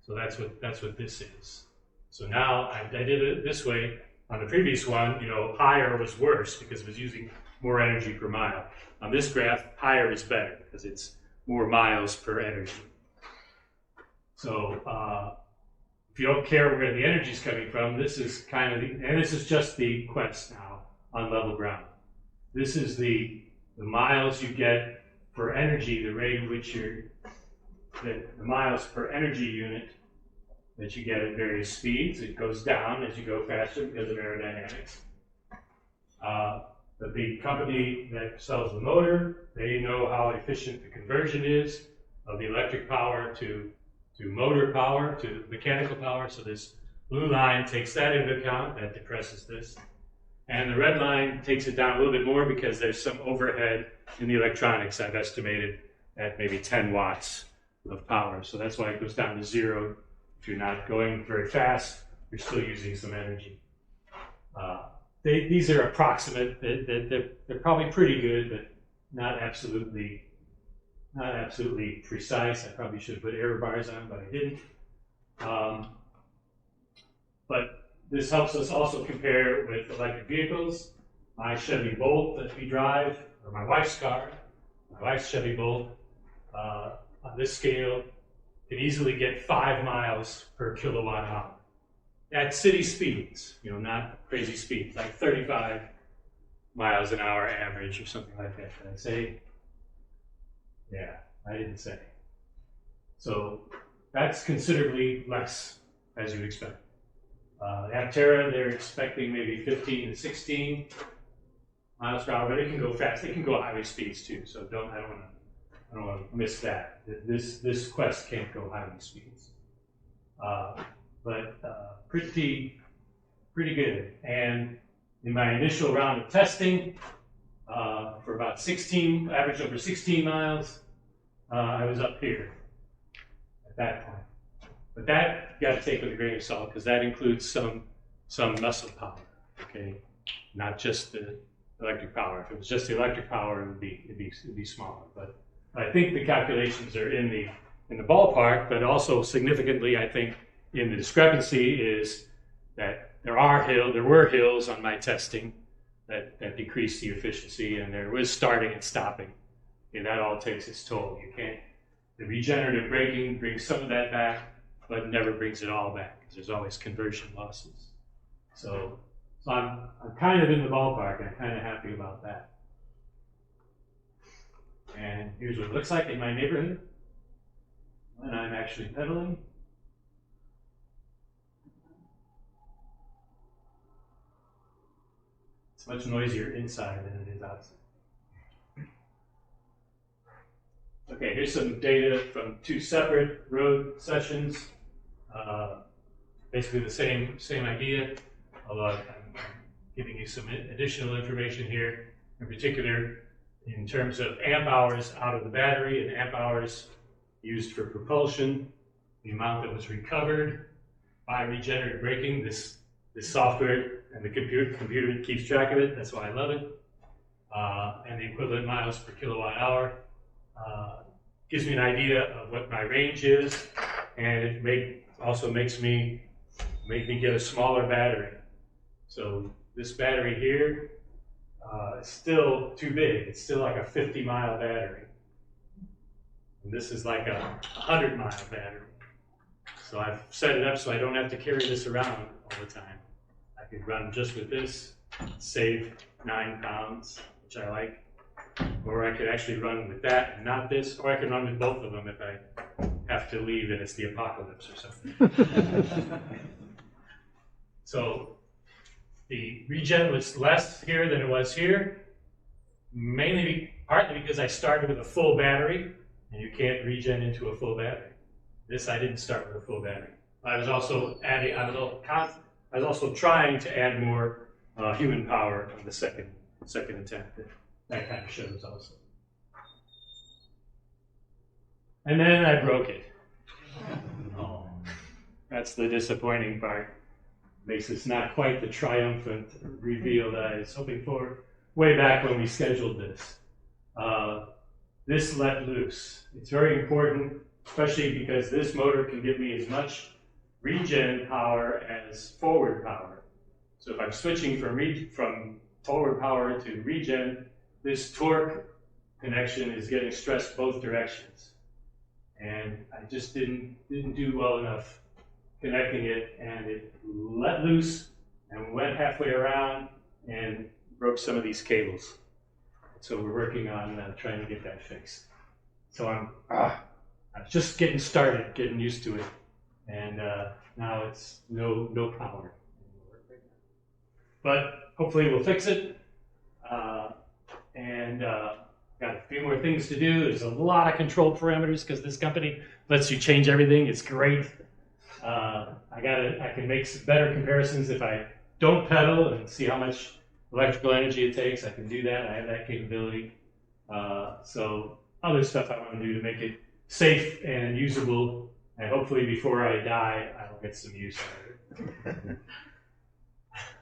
So that's what this is. So now I did it this way. On the previous one, higher was worse because it was using more energy per mile. On this graph, higher is better because it's more miles per energy. So if you don't care where the energy is coming from, this is kind of and this is just the Quest now on level ground. This is the miles you get for energy, the rate at which the miles per energy unit that you get at various speeds. It goes down as you go faster because of aerodynamics. But the company that sells the motor, they know how efficient the conversion is of the electric power to motor power, to mechanical power. So this blue line takes that into account. That depresses this. And the red line takes it down a little bit more because there's some overhead in the electronics. I've estimated at maybe 10 watts of power. So that's why it goes down to 0. If you're not going very fast, you're still using some energy. These are approximate. They're probably pretty good, but not absolutely precise. I probably should have put error bars on, but I didn't. But this helps us also compare with electric vehicles. My Chevy Bolt that we drive, or my wife's car, my wife's Chevy Bolt, on this scale, can easily get 5 miles per kilowatt hour. at city speeds, you know, not crazy speeds, like 35 miles an hour average or something like that. Did I say? Yeah, I didn't say. So that's considerably less, as you'd expect. Aptera, they're expecting maybe 15 to 16 miles per hour, but it can go fast. It can go highway speeds too. So I don't want to miss that. This Quest can't go highway speeds, but pretty good. And in my initial round of testing, for about 16, average over 16 miles, I was up here at that point. But that you got to take with a grain of salt because that includes some muscle power, okay, not just the electric power. If it was just the electric power, it'd be smaller. But I think the calculations are in the ballpark. But also significantly, I think in the discrepancy is that there were hills on my testing that decreased the efficiency, and there was starting and stopping. Okay, that all takes its toll. You can't. The regenerative braking brings some of that back, but never brings it all back because there's always conversion losses. So I'm kind of in the ballpark. I'm kind of happy about that. And here's what it looks like in my neighborhood when I'm actually pedaling. It's much noisier inside than it is outside. Okay, here's some data from 2 separate road sessions. Basically the same idea, although I'm giving you some additional information here, in particular in terms of amp hours out of the battery and amp hours used for propulsion, the amount that was recovered by regenerative braking. This software and the computer keeps track of it, that's why I love it. And the equivalent miles per kilowatt hour. Gives me an idea of what my range is, and it also makes me get a smaller battery. So this battery here is still too big. It's still like a 50-mile battery. And this is like a 100-mile battery. So I've set it up so I don't have to carry this around all the time. I could run just with this, save 9 pounds, which I like. Or I could actually run with that and not this, or I can run with both of them if I have to leave and it's the apocalypse or something. So the regen was less here than it was here, partly because I started with a full battery, and you can't regen into a full battery. This I didn't start with a full battery. I was also trying to add more human power on the second attempt. That kind of shows also. And then I broke it. Oh, that's the disappointing part. Makes this not quite the triumphant reveal that I was hoping for way back when we scheduled this. This let loose. It's very important, especially because this motor can give me as much regen power as forward power. So if I'm switching from forward power to regen, this torque connection is getting stressed both directions. And I just didn't do well enough connecting it, and it let loose and went halfway around and broke some of these cables. So we're working on trying to get that fixed. So I'm just getting started, getting used to it. And now it's no power. But hopefully we'll fix it. And got a few more things to do. There's a lot of control parameters because this company lets you change everything. It's great. I can make some better comparisons if I don't pedal and see how much electrical energy it takes. I can do that. I have that capability. So other stuff I want to do to make it safe and usable, and hopefully before I die, I'll get some use out of it.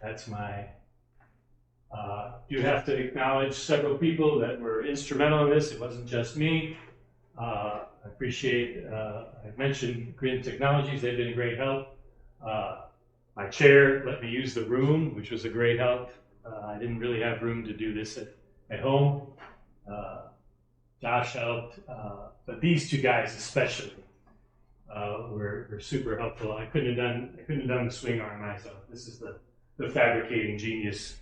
That's my. Do have to acknowledge several people that were instrumental in this. It wasn't just me. I appreciate, I mentioned Green Technologies. They've been a great help. My chair let me use the room, which was a great help. I didn't really have room to do this at home. Josh helped, but these 2 guys especially. were super helpful. I couldn't have done the swing arm myself. This is the fabricating genius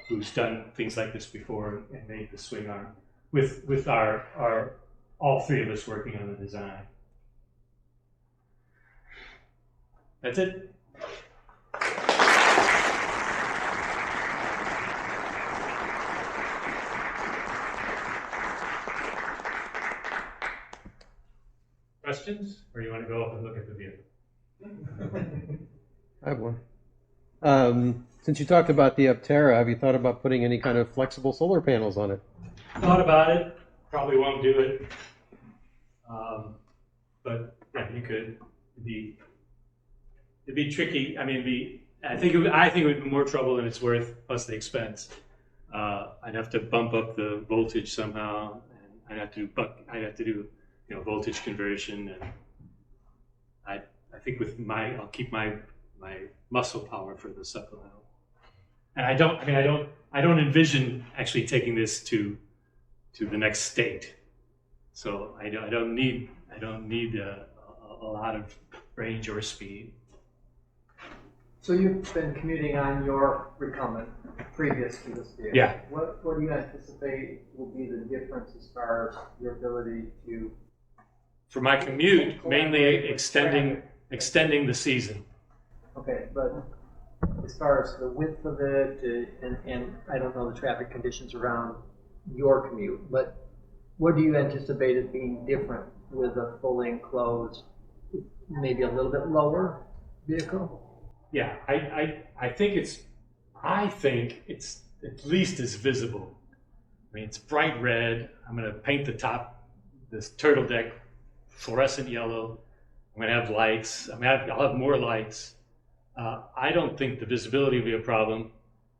who's done things like this before and made the swing arm with our all three of us working on the design. That's it. Questions, or you want to go up and look at the view? I have one. Since you talked about the Aptera, have you thought about putting any kind of flexible solar panels on it? Thought about it. Probably won't do it. But yeah, you could. It'd be tricky. I mean, I think it would be more trouble than it's worth, plus the expense. I'd have to bump up the voltage somehow, and I'd have to do voltage conversion, and I think with I'll keep my muscle power for the supplemental. And I don't envision actually taking this to the next state. So I don't need a lot of range or speed. So you've been commuting on your recumbent previous to this vehicle. Yeah. What do you anticipate will be the difference as far as your ability to? For my commute, mainly extending the season. Okay, but as far as the width of it, and I don't know the traffic conditions around your commute, but what do you anticipate it being different with a fully enclosed, maybe a little bit lower vehicle? Yeah, I think it's at least as visible. I mean, it's bright red. I'm going to paint the top, this turtle deck, fluorescent yellow. I'm going to have lights. I'll have more lights. I don't think the visibility will be a problem.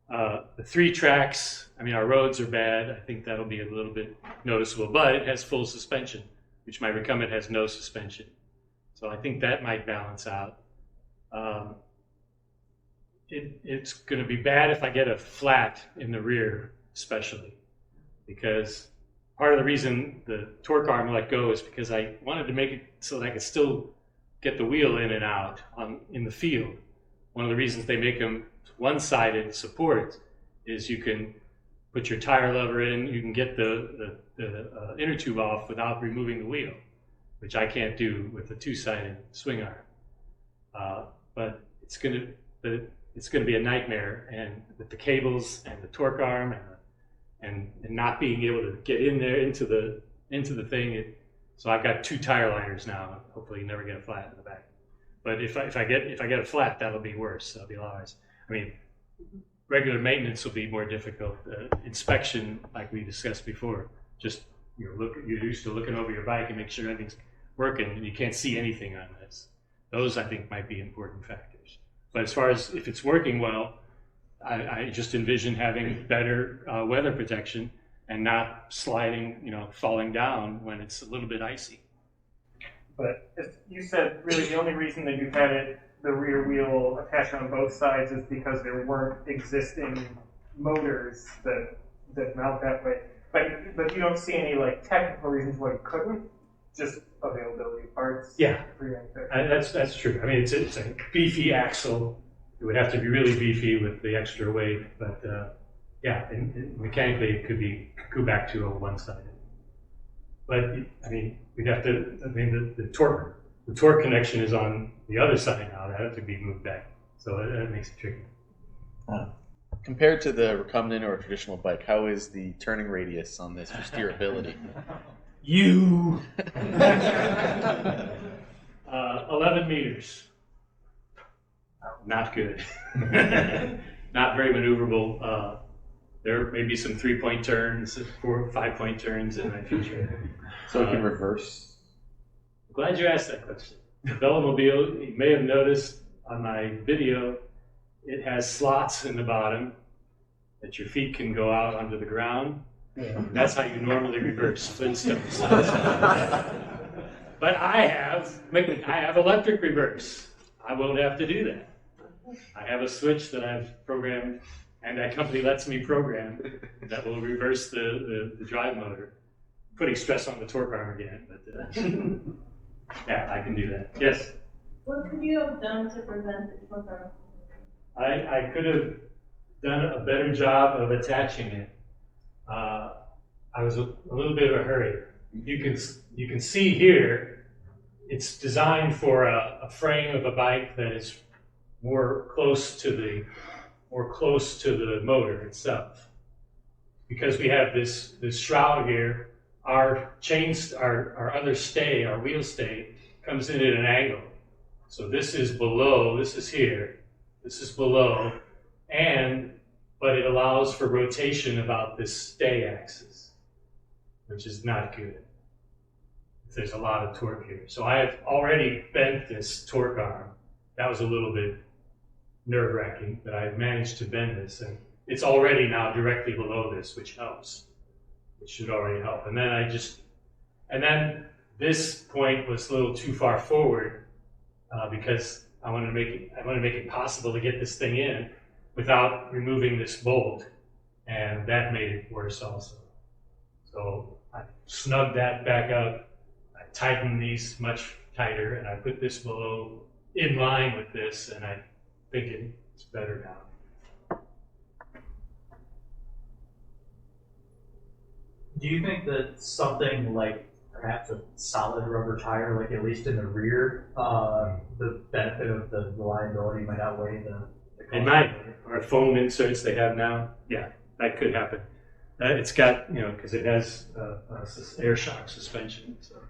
The 3 tracks, I mean, our roads are bad. I think that'll be a little bit noticeable, but it has full suspension, which my recumbent has no suspension. So I think that might balance out. It's going to be bad if I get a flat in the rear, especially, because part of the reason the torque arm let go is because I wanted to make it so that I could still get the wheel in and out in the field. One of the reasons they make them one-sided support is you can put your tire lever in, you can get the inner tube off without removing the wheel, which I can't do with a 2-sided swing arm. But it's going to be a nightmare, and with the cables and the torque arm and not being able to get in there into the thing. So I've got 2 tire liners now. Hopefully, you never get a flat in the back. But if I get a flat, that'll be worse. That'll be a lot worse. I mean, regular maintenance will be more difficult. Inspection, like we discussed before, just you're used to looking over your bike and make sure everything's working, and you can't see anything on this. Those I think might be important factors. But as far as if it's working well, I just envision having better weather protection and not sliding, falling down when it's a little bit icy. But as you said, really the only reason that you've had the rear wheel attached on both sides is because there weren't existing motors that mount that way. But you don't see any technical reasons why you couldn't, just availability of parts. Yeah, that's true. I mean, it's a beefy axle. It would have to be really beefy with the extra weight, but yeah, and mechanically it could go back to a one-sided. But I mean, we'd have to. I mean, the torque connection is on the other side now. That has to be moved back, so that makes it tricky. Compared to the recumbent or a traditional bike, how is the turning radius on this for steerability? 11 meters. Not good. Not very maneuverable. There may be some 3-point turns, 4- or 5-point turns in my future. So it can reverse? Glad you asked that question. The Velomobile, you may have noticed on my video, it has slots in the bottom that your feet can go out onto the ground. That's how you normally reverse Flintstones. But I have electric reverse. I won't have to do that. I have a switch that I've programmed, and that company lets me program, that will reverse the drive motor, putting stress on the torque arm again. But Yeah, I can do that. Yes? What could you have done to prevent it from her? I could have done a better job of attaching it. I was a little bit of a hurry. You can see here, it's designed for a frame of a bike that is more close to the motor itself. Because we have this shroud here, our other stay, our wheel stay, comes in at an angle. So this is below, this is here, this is below, but it allows for rotation about this stay axis, which is not good. There's a lot of torque here. So I have already bent this torque arm. That was a little bit nerve-wracking, but I've managed to bend this, and it's already now directly below this, which helps. It should already help. And then this point was a little too far forward because I wanted to make it possible to get this thing in without removing this bolt, and that made it worse also. So I snugged that back up. I tightened these much tighter, and I put this below in line with this, and I think it's better now. Do you think that something like perhaps a solid rubber tire, like at least in the rear, the benefit of the reliability might outweigh the It might. Or foam inserts they have now. Yeah, that could happen. It's got, because it has air shock suspension, so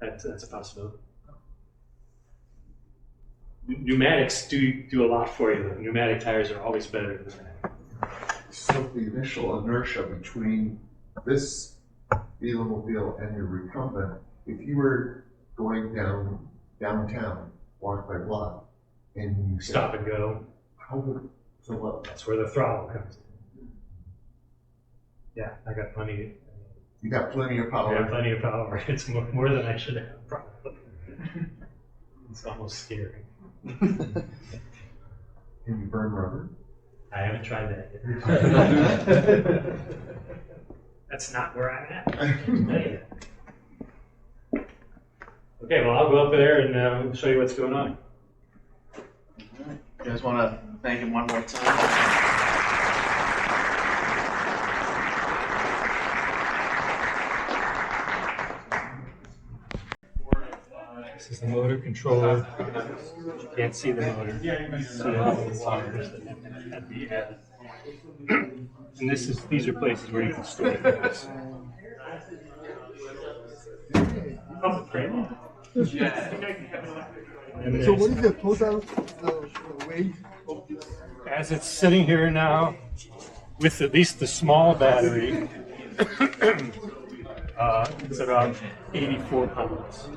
that's a possibility. Pneumatics do a lot for you. The pneumatic tires are always better than that. So the initial inertia between this Velomobile and your recumbent, if you were going downtown, block by block, and you Stop and go. how would That's where the throttle comes in. Yeah, I got plenty. you got plenty of power? I got plenty of power. It's more than I should have, probably. It's almost scary. Can you burn rubber? I haven't tried that yet. That's not where I'm at. Okay, well, I'll go up there and show you what's going on. You guys want to thank him one more time? This is the motor controller. You can't see the motor. So the wires that have to be added. And these are places where you can store things. So what is the total weight of this? As it's sitting here now, with at least the small battery, it's around 84 pounds.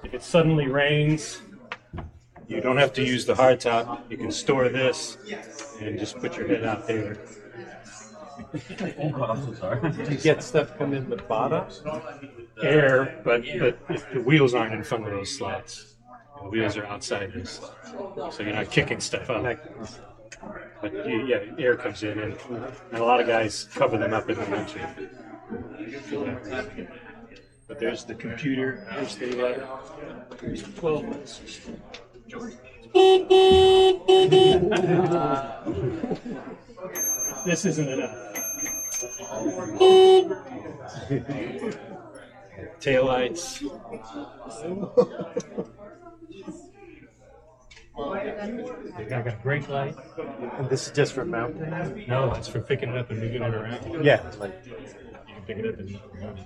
If it suddenly rains, you don't have to use the hardtop. You can store this and just put your head out there. You get stuff come in the bottom? Air, but if the wheels aren't in front of those slots. The wheels are outside this, so you're not kicking stuff up. But air comes in, and a lot of guys cover them up in the winter. But there's the computer, there's there's 12 months. This isn't enough. Taillights. I got a brake light. And this is just for mounting? No, it's for picking it up and moving it around. Yeah, like You can pick it up and move it around.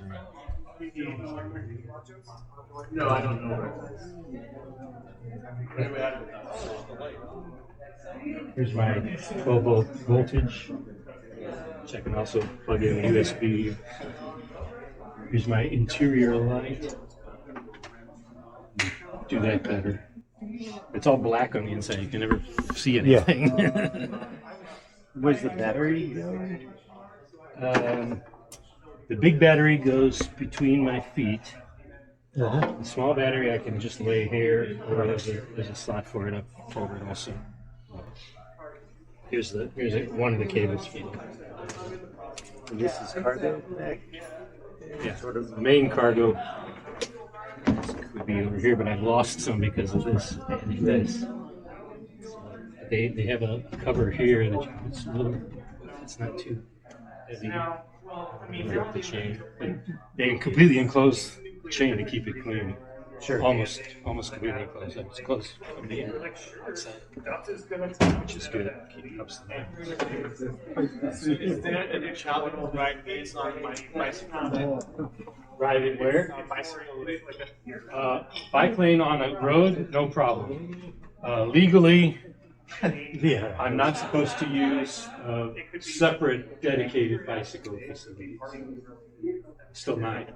No, I don't know. Here's my 12 volt voltage, which I can also plug in a USB. Here's my interior light. Do that better. It's all black on the inside. You can never see anything. where's the battery go? The big battery goes between my feet. The small battery I can just lay here, or there's a slot for it up forward also. Here's one of the cables for it. And this is cargo back? Yeah, sort of the main cargo to be over here, but I've lost some because of this and this. They have a cover here that it's a little, it's not too heavy. The chain. They completely enclose the chain to keep it clean. Sure. Almost completely enclosed. It's close from the outside, which is good. Keep ups and downs. Is there any challenge ride based on my bicycle? Ride it where? Bike lane on a road, no problem. Legally, yeah, I'm not supposed to use separate dedicated bicycle facilities. Still might.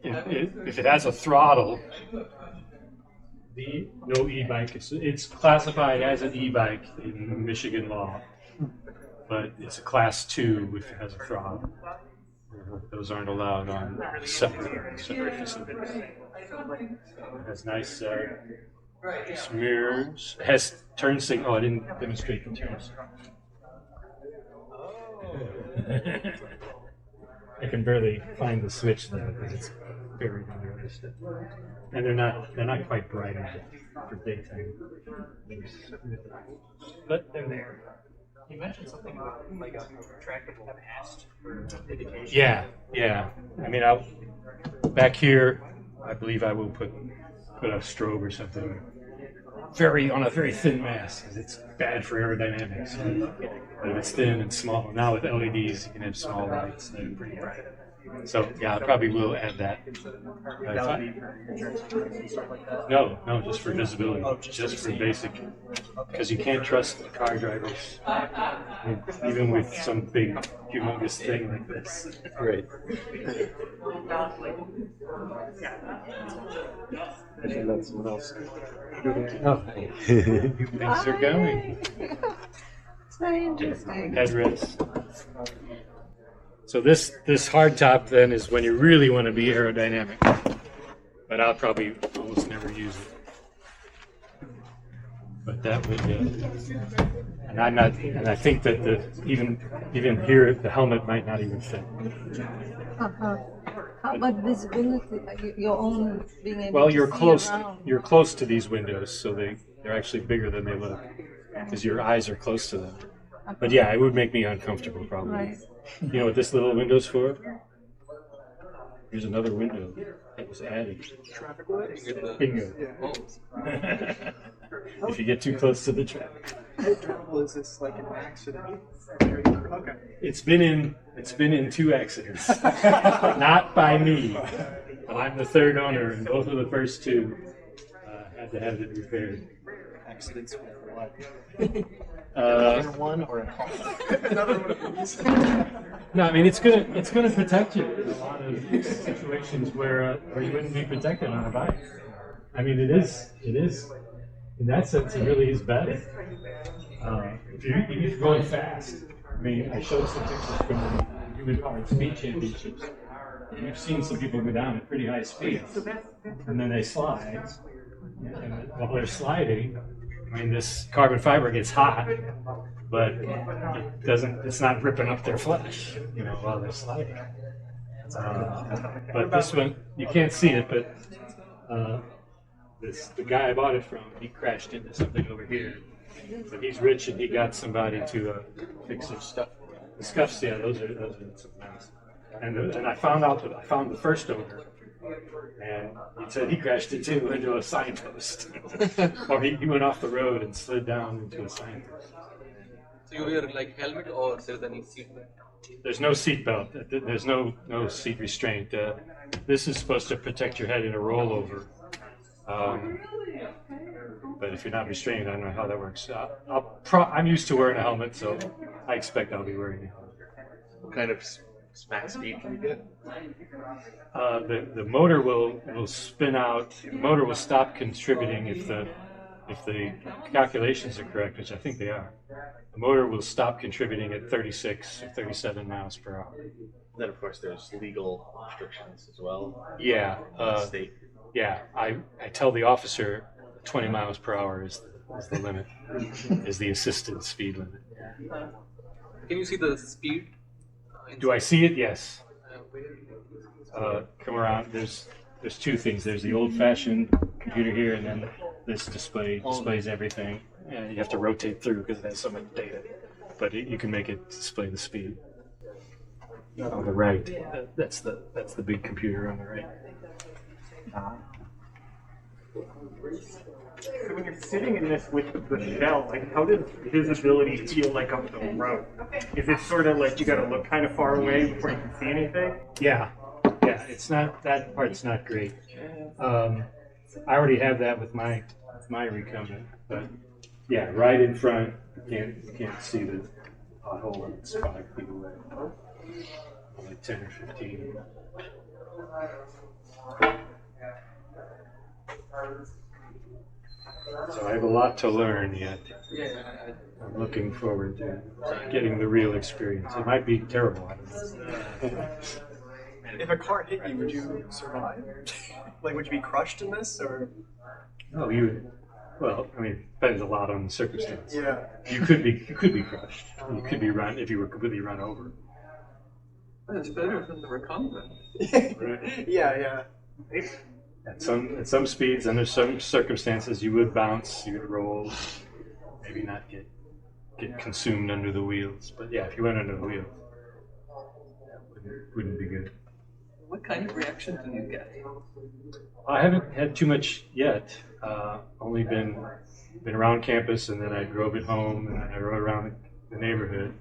If it has a throttle, no e-bike. It's classified as an e-bike in Michigan law, but it's a class 2 if it has a throttle. Those aren't allowed on separate facilities. It has nice mirrors. It has turn signal. Oh, I didn't demonstrate the turns. I can barely find the switch though because it's buried under other stuff. And they're not quite bright enough for daytime. But they're there. You mentioned something about like a retractable mast for indication. Yeah. I mean, back here, I believe I will put a strobe or something on a very thin mast because it's bad for aerodynamics. But if it's thin and small, now with LEDs you can have small lights that are pretty bright. So yeah, I probably will add that. No, just for visibility. Just for basic. Because you can't trust the car drivers, even with some big, humongous thing like this. Right. I should let someone else. Oh, things are going. It's very interesting. Headrest. So this hardtop then is when you really want to be aerodynamic, but I'll probably almost never use it. But that would, and I think that even here the helmet might not even fit. How about visibility? Like your own being able Well, to you're see close. around? You're close to these windows, so they're actually bigger than they look because your eyes are close to them. But yeah, it would make me uncomfortable probably. Right. You know what this little window's for? Here's another window that was added. Bingo. If you get too close to the traffic. Is this like an accident? Okay. It's been in 2 accidents. Not by me. But I'm the 3rd owner, and both of the first 2 had to have it repaired. Accidents with what? One or another one of these. No, I mean it's gonna protect you in a lot of situations where you wouldn't be protected on a bike. I mean it is in that sense it really is better. If you're going fast, I mean I showed some pictures from the Human Powered Speed Championships. You've seen some people go down at pretty high speeds, and then they slide, and while they're sliding. I mean, this carbon fiber gets hot, but it's not ripping up their flesh, while they're sliding. But this one, you can't see it, but the guy I bought it from, he crashed into something over here. But he's rich and he got somebody to fix his stuff. The scuffs, yeah, those are some nice. And I found the first owner. And he said he crashed into a signpost. Or he went off the road and slid down into a signpost. So you wear like helmet or there's any seat belt? There's no seat belt. There's no seat restraint. This is supposed to protect your head in a rollover. But if you're not restrained, I don't know how that works. I'm used to wearing a helmet, so I expect I'll be wearing a helmet. What kind of max speed can you get? The motor will spin out. The motor will stop contributing if the calculations are correct, which I think they are. The motor will stop contributing at 36 or 37 miles per hour. Then of course there's legal restrictions as well. Yeah. State. Yeah. I tell the officer 20 miles per hour is the limit. Is the assisted speed limit. Can you see the speed? Do I see it? Yes. Come around. there's two things. There's the old-fashioned computer here, and then this displays everything. And you have to rotate through because it has so much data. But you can make it display the speed. On the right, that's the big computer on the right. So when you're sitting in this with the shell, like how does visibility feel like up the road? Is it sort of like you got to look kind of far away before you can see anything? Yeah, it's not, that part's not great. I already have that with my recumbent, but yeah, right in front, you can't see the pothole. It's 5 feet away, like 10 or 15. So I have a lot to learn yet. I'm looking forward to getting the real experience. It might be terrible. I don't know. If a car hit you, would you survive? Like, would you be crushed in this, or? Oh, well, I mean, it depends a lot on the circumstance. Yeah. You could be crushed. You could be if you were completely run over. It's better than the recumbent. Right? Yeah. At some speeds, under some circumstances, you would bounce, you would roll, maybe not get consumed under the wheels. But yeah, if you went under the wheels, that wouldn't be good. What kind of reaction do you get? I haven't had too much yet. Only been around campus, and then I drove it home, and then I rode around the neighborhood.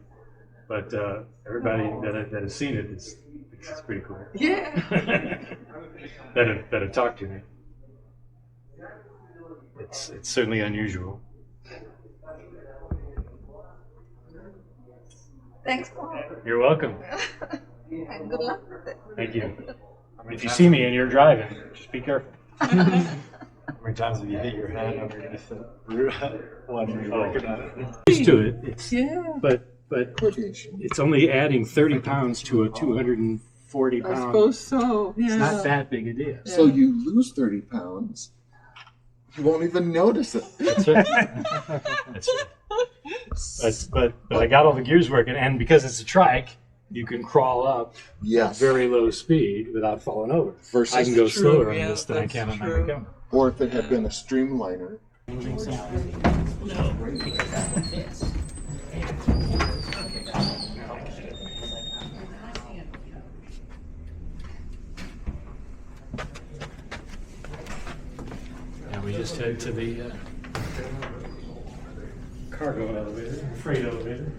But everybody that has seen it, it's pretty cool. Yeah. that have talked to me. It's certainly unusual. Thanks, Paul. You're welcome. And good luck with it. Thank you. If you see me and you're driving, just be careful. How many times have you hit your head underneath the roof when you're working on it? Used to it. But it's only adding 30 pounds to a 240 pound. I suppose so. Yeah. It's not that big a deal. So you lose 30 pounds, you won't even notice it. That's right. That's right. But I got all the gears working, and because it's a trike, you can crawl up at very low speed without falling over. Versus I can go slower on yeah, this than I can on my recumbent. Or if it had been a streamliner. Now we just head to the cargo elevator, freight elevator.